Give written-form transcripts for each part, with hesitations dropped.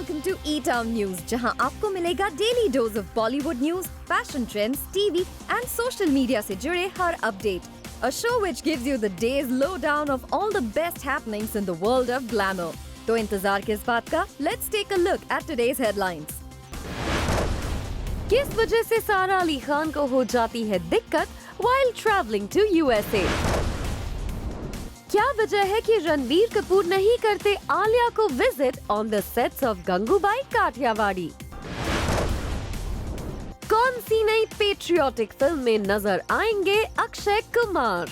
welcome to E-Town News, जहां आपको मिलेगा daily dose of Bollywood news, fashion trends, TV and social media से जुड़े हर update. A show which gives you the day's lowdown of all the best happenings in the world of glamour. तो इंतजार किस बात का? Let's take a look at today's headlines. किस वजह से सारा अली खान को हो जाती है दिक्कत while traveling to USA? क्या वजह है कि रणबीर कपूर नहीं करते आलिया को visit on the sets of Gangubai Kathiawadi? कौन सी नई पेट्रियोटिक फिल्म में नजर आएंगे Akshay Kumar?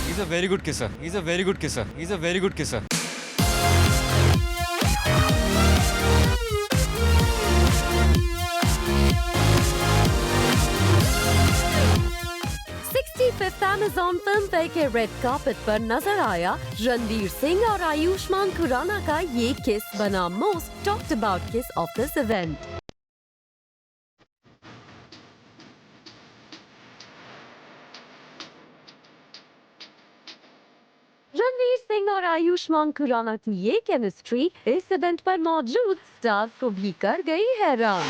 He's a very good kisser. He's a very good kisser. He's a very good kisser. 65th Amazon Film Fair के रेड कार्पेट पर नजर आया रणवीर सिंह और आयुष्मान खुराना का ये किस बना मोस्ट टॉक्ड अबाउट किस of this event. Ranveer Singh और आयुष्मान खुराना की ये केमिस्ट्री इस इवेंट पर मौजूद स्टार्स को भी कर गई हैरान.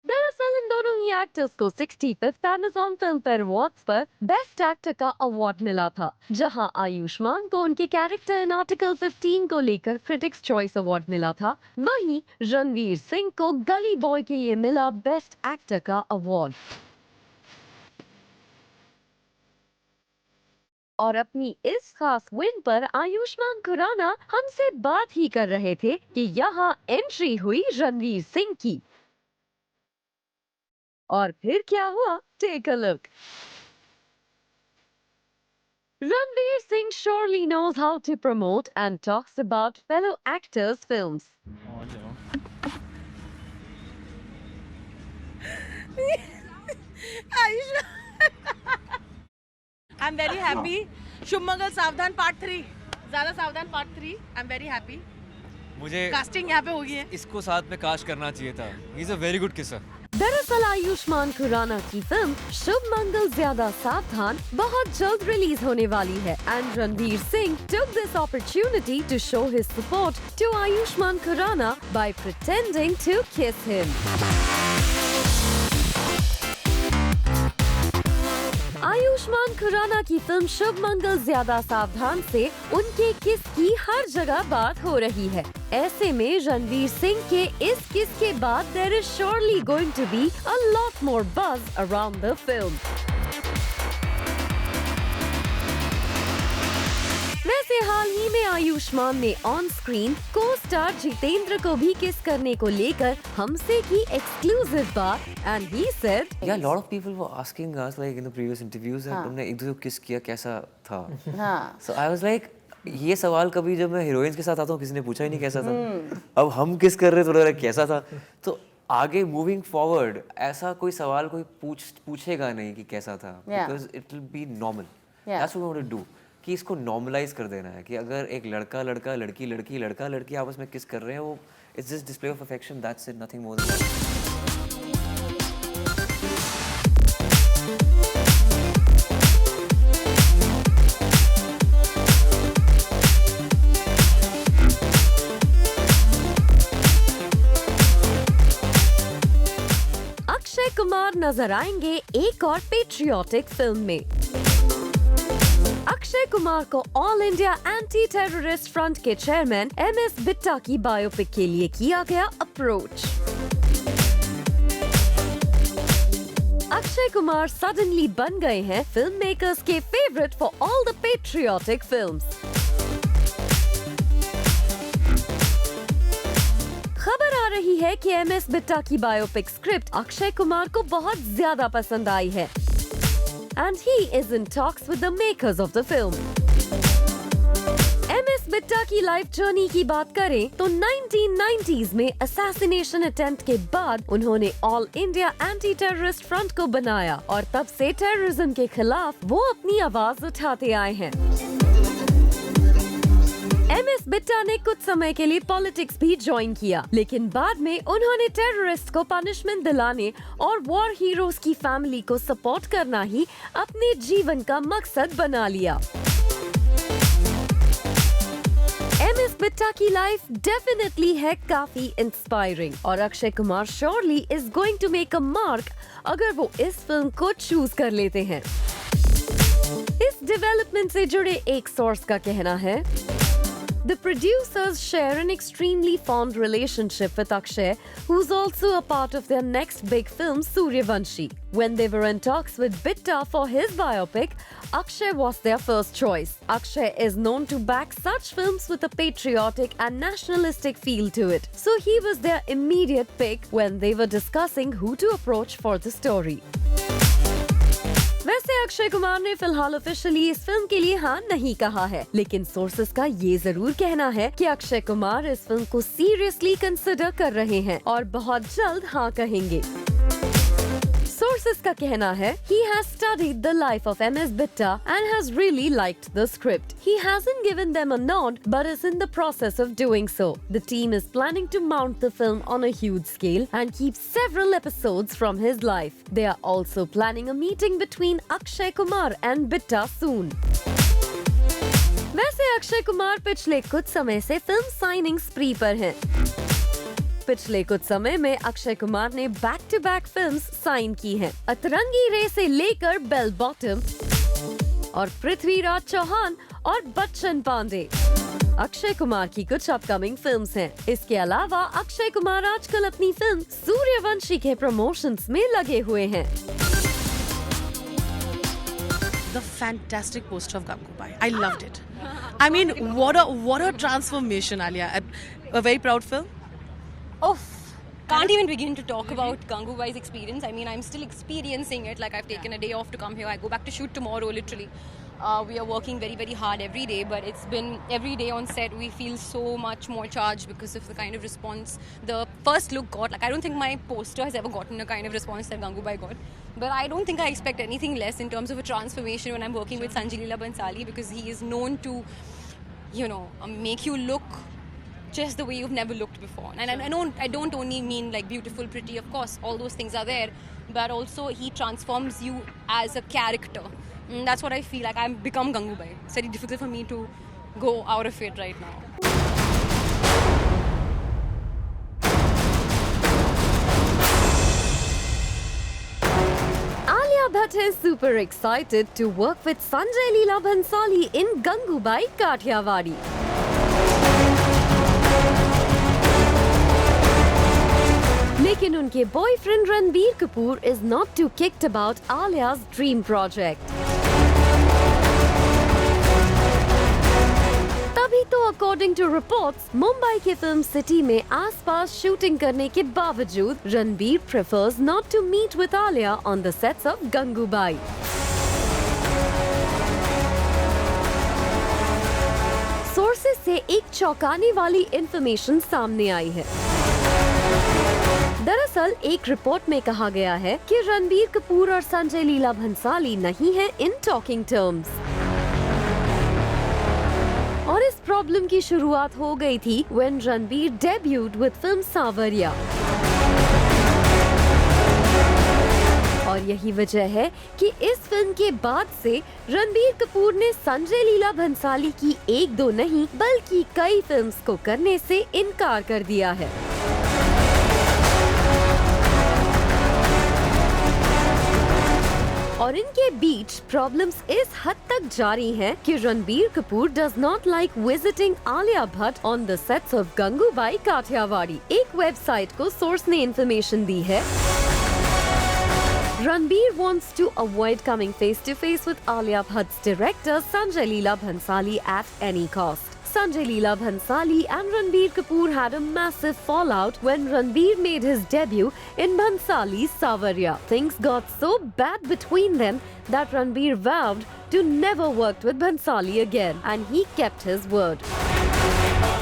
दरअसल इन दोनों ही एक्टर्स को 65th Amazon Film Fair awards पर बेस्ट एक्टर का अवार्ड मिला था, जहां आयुष्मान को उनके कैरेक्टर इन आर्टिकल 15 को लेकर क्रिटिक्स चॉइस अवार्ड मिला था. वहीं रणवीर सिंह को गली बॉय के लिए मिला बेस्ट एक्टर का अवार्ड. और अपनी इस खास विन पर आयुष्मान खुराना हमसे बात ही कर रहे थे कि यहाँ एंट्री हुई रणवीर सिंह की. और फिर क्या हुआ? Take a look. Ranveer Singh surely knows how to promote and talks about fellow actors' films. I'm very happy. शुभ मंगल सावधान पार्ट 3. ज़्यादा सावधान पार्ट 3. I'm very happy. मुझे कास्टिंग यहाँ पे हो गई है. इसको साथ में कास्ट करना चाहिए था. He's a very good kisser. दरअसल आयुष्मान खुराना की फिल्म शुभ मंगल ज्यादा सावधान बहुत जल्द रिलीज होने वाली है and Ranveer Singh took this opportunity to show his support to Ayushmann Khurrana by pretending to kiss him. Ayushmann Khurrana की फिल्म शुभ मंगल ज्यादा सावधान से उनके किस की हर जगह बात हो रही है. ऐसे में रणवीर सिंह के इस किस के बाद there is surely going to be a lot more buzz around the film. वैसे हाल ही में आयुष्मान ने ऑन स्क्रीन को स्टार जितेंद्र को भी किस करने को लेकर हमसे की एक्सक्लूसिव बात and he said, Yeah, a lot of people were asking us like in the previous interviews that तुमने एक दूसरे को किस किया कैसा था. So I was like ये सवाल कभी जब मैं हीरोइंस के साथ आता हूँ किसी ने पूछा ही नहीं कैसा था. अब हम किस कर रहे थोड़ा कैसा था. तो आगे मूविंग फॉरवर्ड ऐसा कोई सवाल कोई पूछेगा नहीं कि कैसा था, because it will be normal. That's what we want to do. कि इसको नॉर्मलाइज कर देना है कि अगर एक लड़का लड़का लड़की लड़की लड़का लड़की आपस में किस कर रहे हैं वो it's just display of affection. That's it, nothing more than that. Akshay Kumar नजर आएंगे एक और पेट्रियोटिक फिल्म में. अक्षय कुमार को all India anti terrorist front के चेयरमैन MS बिट्टा की बायोपिक के लिए किया गया अप्रोच. अक्षय कुमार सडनली बन गए हैं फिल्म मेकर्स के favourite for all the patriotic films. खबर आ रही है कि MS बिट्टा की बायोपिक स्क्रिप्ट अक्षय कुमार को बहुत ज्यादा पसंद आई है. And he is in talks with the makers of the film. MS Bitta की लाइफ जर्नी की बात करें तो 1990s में असैसिनेशन अटेम्प्ट के बाद उन्होंने all India anti terrorist front को बनाया और तब से टेररिज्म के खिलाफ वो अपनी आवाज उठाते आए हैं. MS बिट्टा ने कुछ समय के लिए पॉलिटिक्स भी ज्वाइन किया, लेकिन बाद में उन्होंने टेररिस्ट को पनिशमेंट दिलाने और वॉर हीरोज की फैमिली को सपोर्ट करना ही अपने जीवन का मकसद बना लिया। MS बिट्टा की लाइफ डेफिनेटली है काफी इंस्पायरिंग और Akshay Kumar surely is going to make a mark अगर वो इस फिल्म को चूज कर लेते हैं। इस डेवलपमेंट से जुड़े एक सोर्स का कहना है, The producers share an extremely fond relationship with Akshay, who's also a part of their next big film, Suryavanshi. When they were in talks with Bitta for his biopic, Akshay was their first choice. Akshay is known to back such films with a patriotic and nationalistic feel to it. So he was their immediate pick when they were discussing who to approach for the story. वैसे अक्षय कुमार ने फिलहाल officially इस film के लिए हाँ नहीं कहा है, लेकिन सोर्सेस का ये जरूर कहना है कि अक्षय कुमार इस फिल्म को सीरियसली कंसिडर कर रहे हैं और बहुत जल्द हाँ कहेंगे। Sources का कहना है, he has studied the life of MS Bitta and has really liked the script. He hasn't given them a nod but is in the process of doing so. The team is planning to mount the film on a huge scale and keep several episodes from his life. They are also planning a meeting between Akshay Kumar and Bitta soon. वैसे अक्षय कुमार पिछले कुछ समय से film signing स्प्री पर हैं। पिछले कुछ समय में अक्षय कुमार ने back to back films sign की हैं। अतरंगी रे से लेकर बेल बॉटम और पृथ्वीराज चौहान और बच्चन पांडे अक्षय कुमार की कुछ अपकमिंग फिल्म्स हैं। इसके अलावा अक्षय कुमार आजकल अपनी फिल्म सूर्यवंशी के प्रमोशंस में लगे हुए हैं। The fantastic poster of Gangubai. I loved it. I mean, what a transformation, Alia. A very proud film. Oh, can't even begin to talk about Gangubai's experience. I mean, I'm still experiencing it. Like, I've taken a day off to come here. I go back to shoot tomorrow, literally. We are working very, very hard every day, but it's been every day on set. We feel so much more charged because of the kind of response the first look got. Like, I don't think my poster has ever gotten a kind of response that Gangubai got. But I don't think I expect anything less in terms of a transformation when I'm working with Sanjay Leela Bhansali, because he is known to, you know, make you look just the way you've never looked before. And I don't only mean like beautiful, pretty, of course, all those things are there, but also he transforms you as a character. And that's what I feel like. I've become Gangubai. It's very difficult for me to go out of it right now. Alia Bhatt is super excited to work with Sanjay Leela Bhansali in Gangubai Kathiawadi. लेकिन उनके boyfriend Ranbir Kapoor is not too kicked about Alia's dream project. तभी तो according to reports Mumbai के film city में आसपास shooting करने के बावजूद Ranbir prefers not to meet with Alia on the sets of Gangubai. Sources से एक चौंकाने वाली इंफॉर्मेशन सामने आई है। दरअसल एक रिपोर्ट में कहा गया है कि रणबीर कपूर और संजय लीला भंसाली नहीं हैं इन टॉकिंग टर्म्स। और इस प्रॉब्लम की शुरुआत हो गई थी when Ranbir debut with film सावरिया। और यही वजह है कि इस फिल्म के बाद से रणबीर कपूर ने संजय लीला भंसाली की एक दो नहीं बल्कि कई फिल्म्स को करने से इनकार कर दिया है। और इनके बीच प्रॉब्लम्स इस हद तक जारी हैं कि Ranbir Kapoor does not like visiting Alia Bhatt on the sets of Gangubai Kathiawadi. एक वेबसाइट को सोर्स ने इंफॉर्मेशन दी है। Ranbir wants to avoid coming face to face with Alia Bhatt's director Sanjay Leela Bhansali at any cost. Sanjay Leela Bhansali and Ranbir Kapoor had a massive fallout when Ranbir made his debut in Bhansali's Savarya. Things got so bad between them that Ranbir vowed to never work with Bhansali again, and he kept his word.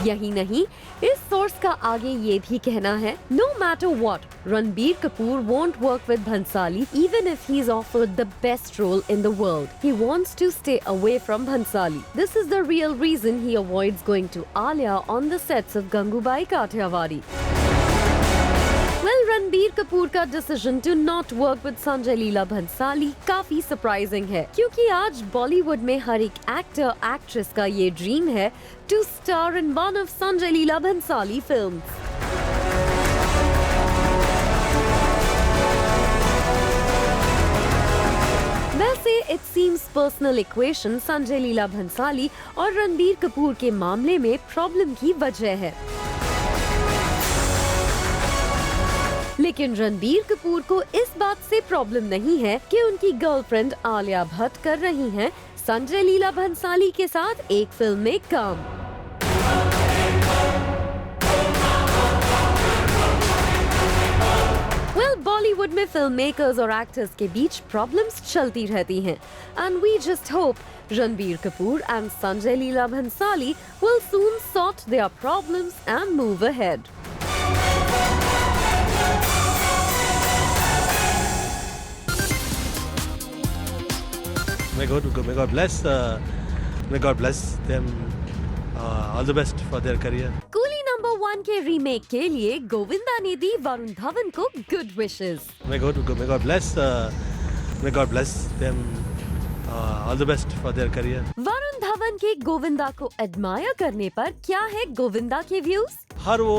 यही नहीं, इस source का आगे ये भी कहना है, no matter what, Ranbir Kapoor won't work with Bhansali even if he's offered the best role in the world. He wants to stay away from Bhansali. This is the real reason he avoids going to Alia on the sets of Gangubai Kathiawadi. Well, Ranbir Kapoor का decision to not work with Sanjay Leela Bhansali काफी surprising है, क्योंकि आज बॉलीवुड में हर एक actor actress का ये dream है to star in one of Sanjay Leela Bhansali films. वैसे it seems personal equation Sanjay Leela Bhansali और रणबीर कपूर के मामले में प्रॉब्लम की वजह है, लेकिन रणबीर कपूर को इस बात से प्रॉब्लम नहीं है कि उनकी गर्लफ्रेंड आलिया भट्ट कर रही हैं संजय लीला भंसाली के साथ एक फिल्म में काम। बॉलीवुड में फिल्म मेकर्स और एक्टर्स के बीच प्रॉब्लम्स चलती रहती हैं, and we just hope Ranbir Kapoor and Sanjay Leela Bhansali will soon sort their problems and move ahead. May God bless them. All the best for their career. Coolie number 1 के रीमेक के लिए गोविंदा ने दी वरुण धवन को good wishes. May God bless them. All the best for their career. Varun Dhawan के गोविंदा को admire करने पर क्या है गोविंदा के व्यूज? हर वो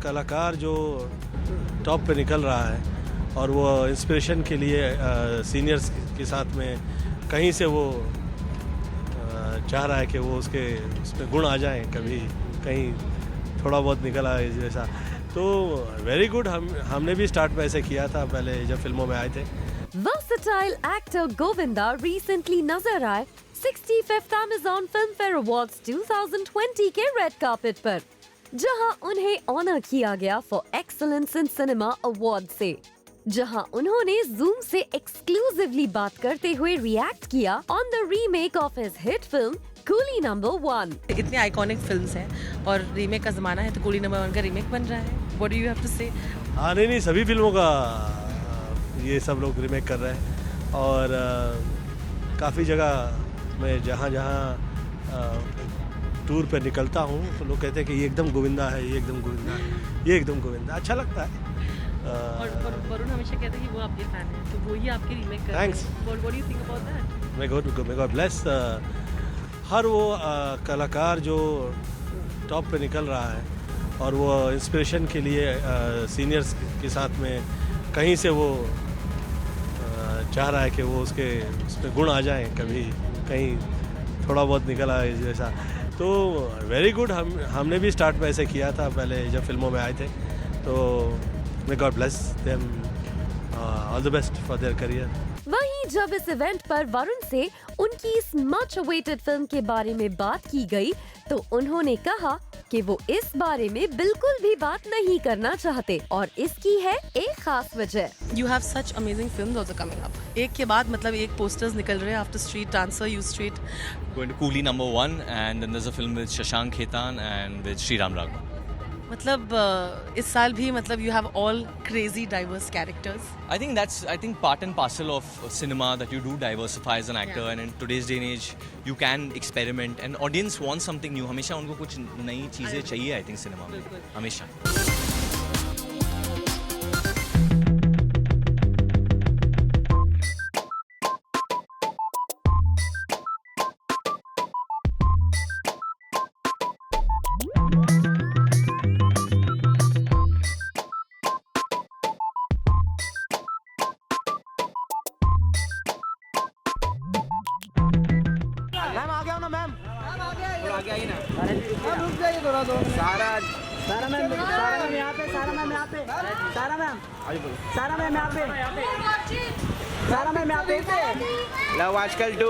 कलाकार जो टॉप पे निकल रहा है और वो इंस्पिरेशन के लिए सीनियर्स के साथ में कहीं से वो चाह रहा है कि वो उसमें गुण आ जाएं, कभी कहीं थोड़ा बहुत निकल आए जैसा, तो वेरी गुड। हमने भी स्टार्ट में ऐसे किया था पहले जब फिल्मों में आए थे। Versatile actor Govinda recently नजर आए 65th Amazon Film Fare Awards 2020 के रेड कार्पेट पर, जहां उन्हें ऑनर किया गया for excellence in cinema award से, जहां उन्होंने जूम से एक्सक्लूसिवली बात करते हुए रिएक्ट किया on the remake of his hit film coolie number 1। इतने आइकॉनिक फिल्म्स हैं और रीमेक का जमाना है, तो कूली नंबर 1 का रीमेक बन रहा है। What do you have to say? हाँ, नहीं सभी फिल्मों का ये सब लोग रीमेक कर रहे हैं, और काफ़ी जगह मैं जहाँ टूर पे निकलता हूँ तो लोग कहते हैं कि ये एकदम गोविंदा है, ये एकदम गोविंदा है, ये एकदम गोविंदा। अच्छा लगता है। और वरुण हमेशा कहते हैं कि वो आपके फैन हैं, तो वो ही आपकी रीमेक कर रहे हैं। Thanks. What do you think about that? May God bless. हर वो कलाकार जो टॉप पे निकल रहा है और वो इंस्पिरेशन के लिए सीनियर्स के साथ में कहीं से वो चाह रहा है कि वो उसमें गुण आ जाएं, कभी कहीं थोड़ा बहुत निकल आए जैसा, तो वेरी गुड। हमने भी स्टार्ट में ऐसे किया था पहले जब फिल्मों में आए थे, तो May God bless them. All the best for their career. वहीं जब इस इवेंट पर वरुण से उनकी इस मच अवेटेड फिल्म के बारे में बात की गई, तो उन्होंने कहा कि वो इस बारे में बिल्कुल भी बात नहीं करना चाहते, और इसकी है एक खास वजह। You have such amazing films also coming up. एक के बाद मतलब एक पोस्टर्स निकल रहे हैं, after street, transfer, you street. Going to Coolie number 1, and then there's a film with Shashank Khaitan and with Sriram Raghavan. मतलब इस साल भी मतलब you have all crazy diverse characters. I think part and parcel of cinema that you do diversify as an actor, and in today's day and age you can experiment, and audience wants something new. हमेशा उनको कुछ नई चीजें चाहिए, I think cinema में हमेशा। Love आजकल to.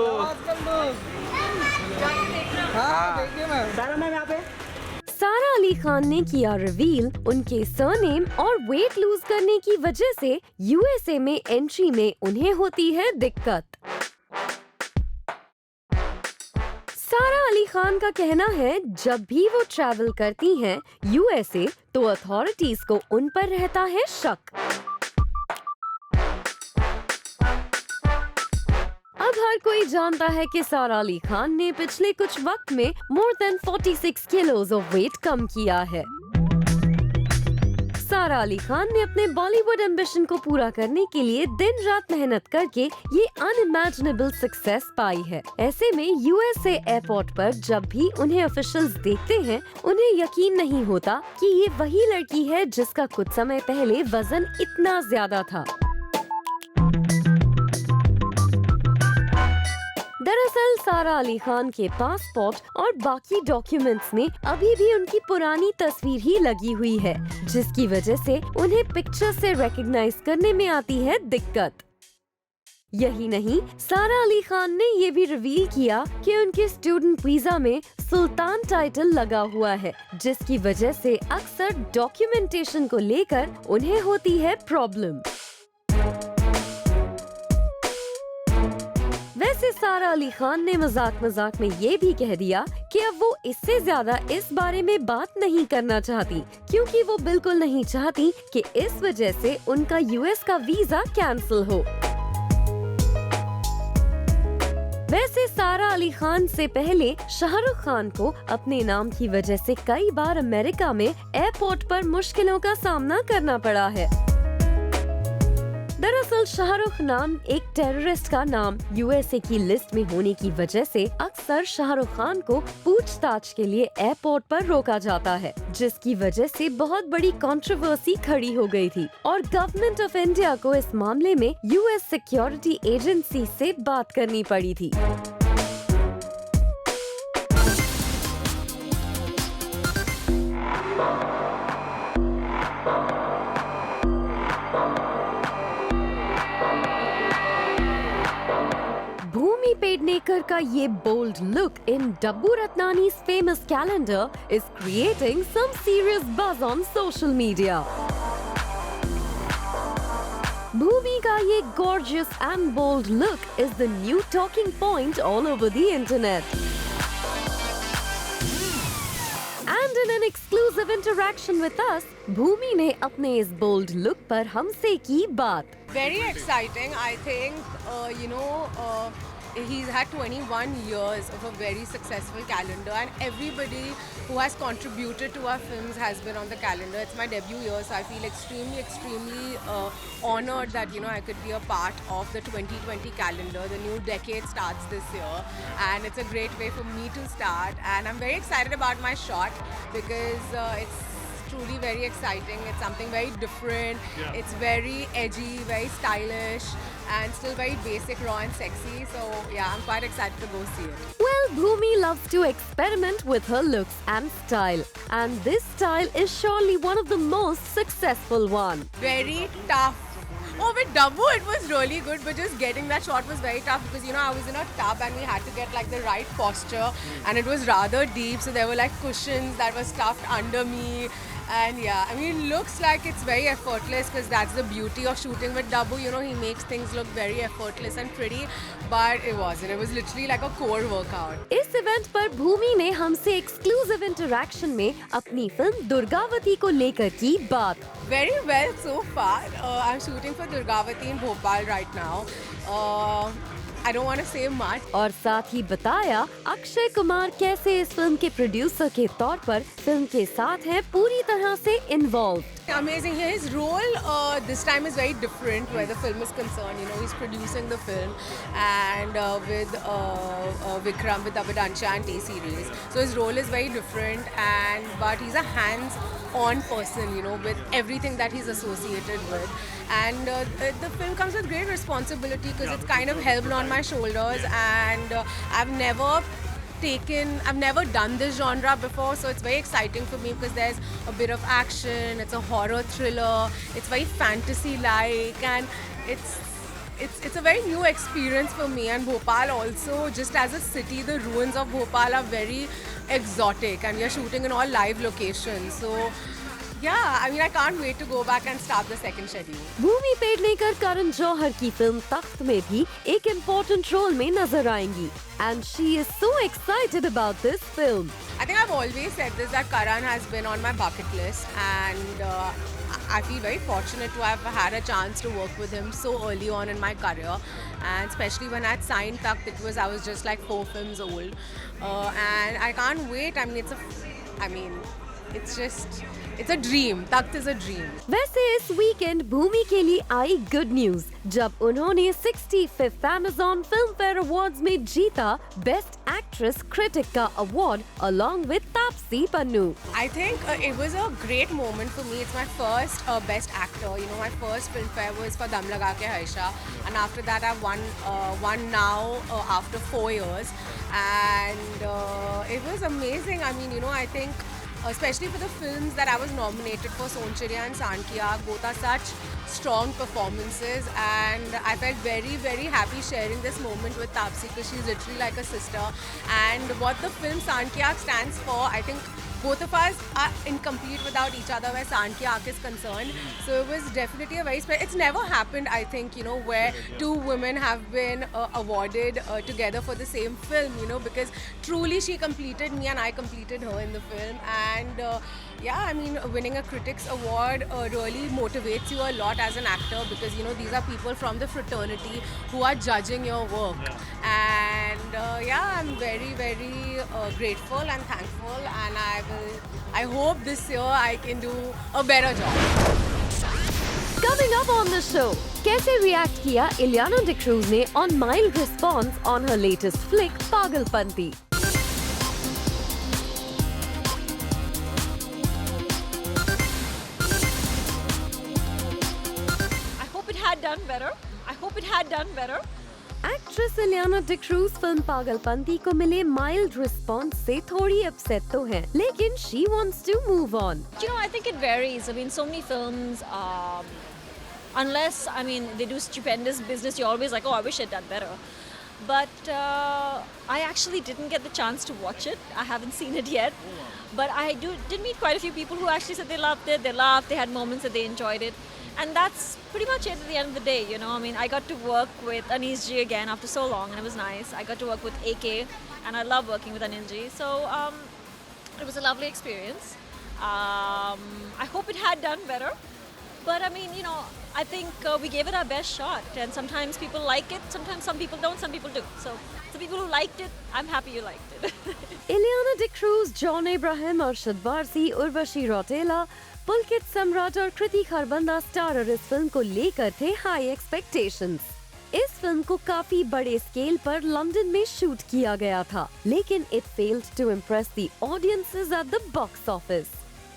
सारा अली खान ने किया रिवील उनके सरनेम और वेट लूज करने की वजह से यूएसए में एंट्री में उन्हें होती है दिक्कत। सारा अली खान का कहना है जब भी वो ट्रैवल करती हैं यूएसए तो अथॉरिटीज को उन पर रहता है शक। अब हर कोई जानता है कि सारा अली खान ने पिछले कुछ वक्त में more than 46 kilos of weight कम किया है। सारा अली खान ने अपने बॉलीवुड एम्बिशन को पूरा करने के लिए दिन रात मेहनत करके ये अनइमेजिनेबल सक्सेस पाई है। ऐसे में यूएसए एयरपोर्ट पर जब भी उन्हें ऑफिशियल्स देखते हैं उन्हें यकीन नहीं होता कि ये वही लड़की है जिसका कुछ समय पहले वजन इतना ज्यादा था। दरअसल सारा अली खान के पासपोर्ट और बाकी डॉक्यूमेंट्स में अभी भी उनकी पुरानी तस्वीर ही लगी हुई है, जिसकी वजह से उन्हें पिक्चर से रिकॉग्नाइज करने में आती है दिक्कत। यही नहीं, सारा अली खान ने ये भी रिवील किया कि उनके स्टूडेंट वीजा में सुल्तान टाइटल लगा हुआ है, जिसकी वजह से अक्सर डॉक्यूमेंटेशन को लेकर उन्हें होती है प्रॉब्लम। वैसे सारा अली खान ने मजाक में ये भी कह दिया कि अब वो इससे ज्यादा इस बारे में बात नहीं करना चाहती, क्योंकि वो बिल्कुल नहीं चाहती कि इस वजह से उनका यूएस का वीजा कैंसिल हो। वैसे सारा अली खान से पहले शाहरुख खान को अपने नाम की वजह से कई बार अमेरिका में एयरपोर्ट पर मुश्किलों का सामना करना पड़ा है। दरअसल शाहरुख नाम एक टेररिस्ट का नाम यूएसए की लिस्ट में होने की वजह से अक्सर शाहरुख खान को पूछताछ के लिए एयरपोर्ट पर रोका जाता है, जिसकी वजह से बहुत बड़ी कंट्रोवर्सी खड़ी हो गई थी और गवर्नमेंट ऑफ इंडिया को इस मामले में यूएस सिक्योरिटी एजेंसी से बात करनी पड़ी थी। भूमि पेडनेकर का ये bold look in Dabboo Ratnani's famous calendar is creating some serious buzz on social media. Bhumi ka ye gorgeous and bold look is the new talking point all over the internet. And in an exclusive interaction with us, Bhumi ने अपने इस bold look पर हमसे की बात। Very exciting. I think, he's had 21 years of a very successful calendar, and everybody who has contributed to our films has been on the calendar. It's my debut year, so I feel extremely honored that, I could be a part of the 2020 calendar. The new decade starts this year, and it's a great way for me to start. And I'm very excited about my shot because it's truly very exciting. It's something very different. Yeah. It's very edgy, very stylish, and still very basic, raw and sexy. So yeah, I'm quite excited to go see it. Well, Bhumi loves to experiment with her looks and style, and this style is surely one of the most successful one. Very tough. Oh, with Dabbu it was really good, but just getting that shot was very tough because, I was in a tub and we had to get like the right posture, and it was rather deep, so there were like cushions that were stuffed under me. And yeah, it looks like it's very effortless because that's the beauty of shooting with Dabbu. He makes things look very effortless and pretty, but it wasn't. It was literally like a core workout. इस event पर भूमि ने हमसे exclusive interaction में अपनी film Durgavati को लेकर की बात। Very well so far. I'm shooting for Durgavati in Bhopal right now. I don't want to say much. और साथ ही बताया अक्षय कुमार कैसे इस फिल्म के प्रोड्यूसर के तौर पर फिल्म के साथ हैं पूरी तरह से involve. Amazing. His role this time is very different where the film is concerned. He's producing the film and with Vikram, with Abhidancha and T-Series. So his role is very different, but he's a hands-on person, with everything that he's associated with. And the film comes with great responsibility because it's kind of held on my shoulders, and I've never done this genre before, so it's very exciting for me because there's a bit of action, it's a horror thriller, it's very fantasy-like, and it's a very new experience for me. And Bhopal also, just as a city, the ruins of Bhopal are very exotic, and we are shooting in all live locations, so yeah, I mean, I can't wait to go back and start the second schedule. भूमि पेडनेकर करण जौहर की film तख्त में भी एक important role में नजर आएंगी and she is so excited about this film. I think I've always said this, that Karan has been on my bucket list, and I feel very fortunate to have had a chance to work with him so early on in my career, and especially when I signed Takht, I was just like 4 films old, and I can't wait. It's a dream. Takht is a dream. वैसे इस weekend भूमि के लिए आई good news जब उन्होंने 65th Amazon Film Fare Awards में जीता best actress critic का award along with Taapsee Pannu. I think it was a great moment for me. It's my first best actor. You know, my first filmfare was for Dum Laga Ke Haisha, and after that I've won now after 4 years, and it was amazing. I mean, you know, I think especially for the films that I was nominated for, Sonchiriya and Sankiya, both are such strong performances, and I felt very, very happy sharing this moment with Taapsee because she's literally like a sister. And what the film Sankiya stands for, I think both of us are incomplete without each other where Sankiya is concerned. So it was definitely a very special. It's never happened, I think, you know, where 2 women have been awarded together for the same film, you know, because truly she completed me and I completed her in the film. And yeah, I mean, winning a Critics Award really motivates you a lot as an actor, because, you know, these are people from the fraternity who are judging your work. And yeah, I'm very, very grateful and thankful, and I hope this year I can do a better job. Coming up on the show, कैसे react किया इलियाना डिक्रूज ने on mild response on her latest flick Pagalpanti. I hope it had done better. Actress Ileana D'Cruz film Pagalpanti को मिले mild response से थोड़ी upset तो है, लेकिन she wants to move on. You know, I think it varies. I mean, so many films, unless, I mean, they do stupendous business, you're always like, oh, I wish I'd done better. But I actually didn't get the chance to watch it. I haven't seen it yet. But I did meet quite a few people who actually said they loved it, they laughed, they had moments that they enjoyed it. And that's pretty much it at the end of the day, you know. I mean, I got to work with Anees Ji again after so long, and it was nice. I got to work with AK, and I love working with Anil Ji. So it was a lovely experience. I hope it had done better. But I mean, you know, I think we gave it our best shot. And sometimes people like it, sometimes some people don't, some people do. So the people who liked it, I'm happy you liked it. Ileana D'Cruz, John Abraham, Arshad Warsi, Urvashi Rautela, Pulkit Samrat और Kriti Kharbanda starrer इस film को लेकर थे high expectations. इस film को काफी बड़े scale पर लंदन में शूट किया गया था, लेकिन it failed to impress the audiences at the box office.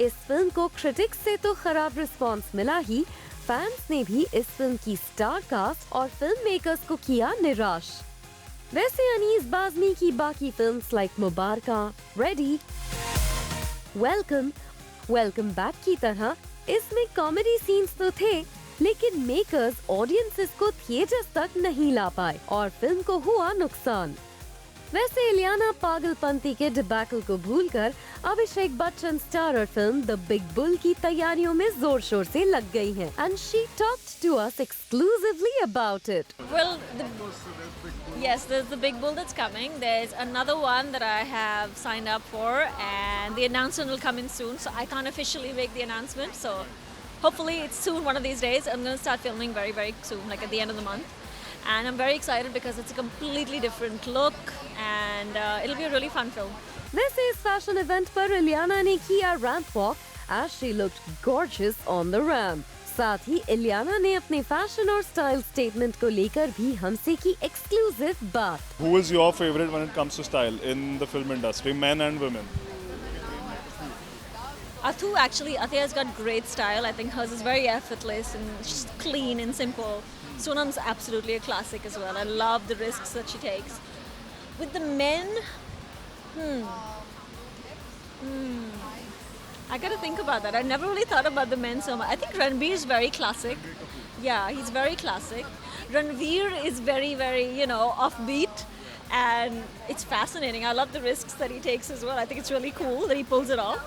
इस फिल्म को क्रिटिक्स से तो खराब रिस्पांस मिला ही, फैंस ने भी इस फिल्म की स्टार कास्ट और फिल्म मेकर्स को किया निराश. वैसे अनीस बाज़मी की बाकी films like Mubarakan, Ready, Welcome Back की तरह इसमें कॉमेडी सीन्स तो थे, लेकिन मेकर्स ऑडियंसेस को थिएटर्स तक नहीं ला पाए और फिल्म को हुआ नुकसान. वैसे इलियाना पागलपंती के डिबैकल को भूलकर Abhishek Bachchan starrer film The Big Bull की तैयारियों में जोर शोर से लग गई हैं, and she talked to us exclusively about it. Well, yes, there's the Big Bull that's coming. There's another one that I have signed up for, and the announcement will come in soon. So I can't officially make the announcement. So hopefully it's soon, one of these days. I'm going to start filming very, very soon, like at the end of the month. And I'm very excited because it's a completely different look, and it'll be a really fun film. वैसे इस fashion event पर इलियाना ने किया ramp walk as she looked gorgeous on the ramp. साथ ही इलियाना ने अपने fashion और style statement को लेकर भी हमसे की एक्सक्लूसिव बात. Who is your favorite when it comes to style in the film industry, men and women? Athu, actually, Athiya's got great style. I think hers is very effortless and just clean and simple. Sonam's absolutely a classic as well. I love the risks that she takes. With the men, I gotta think about that. I never really thought about the men so much. I think Ranbir is very classic. Yeah, he's very classic. Ranveer is very, very, you know, offbeat. And it's fascinating. I love the risks that he takes as well. I think it's really cool that he pulls it off.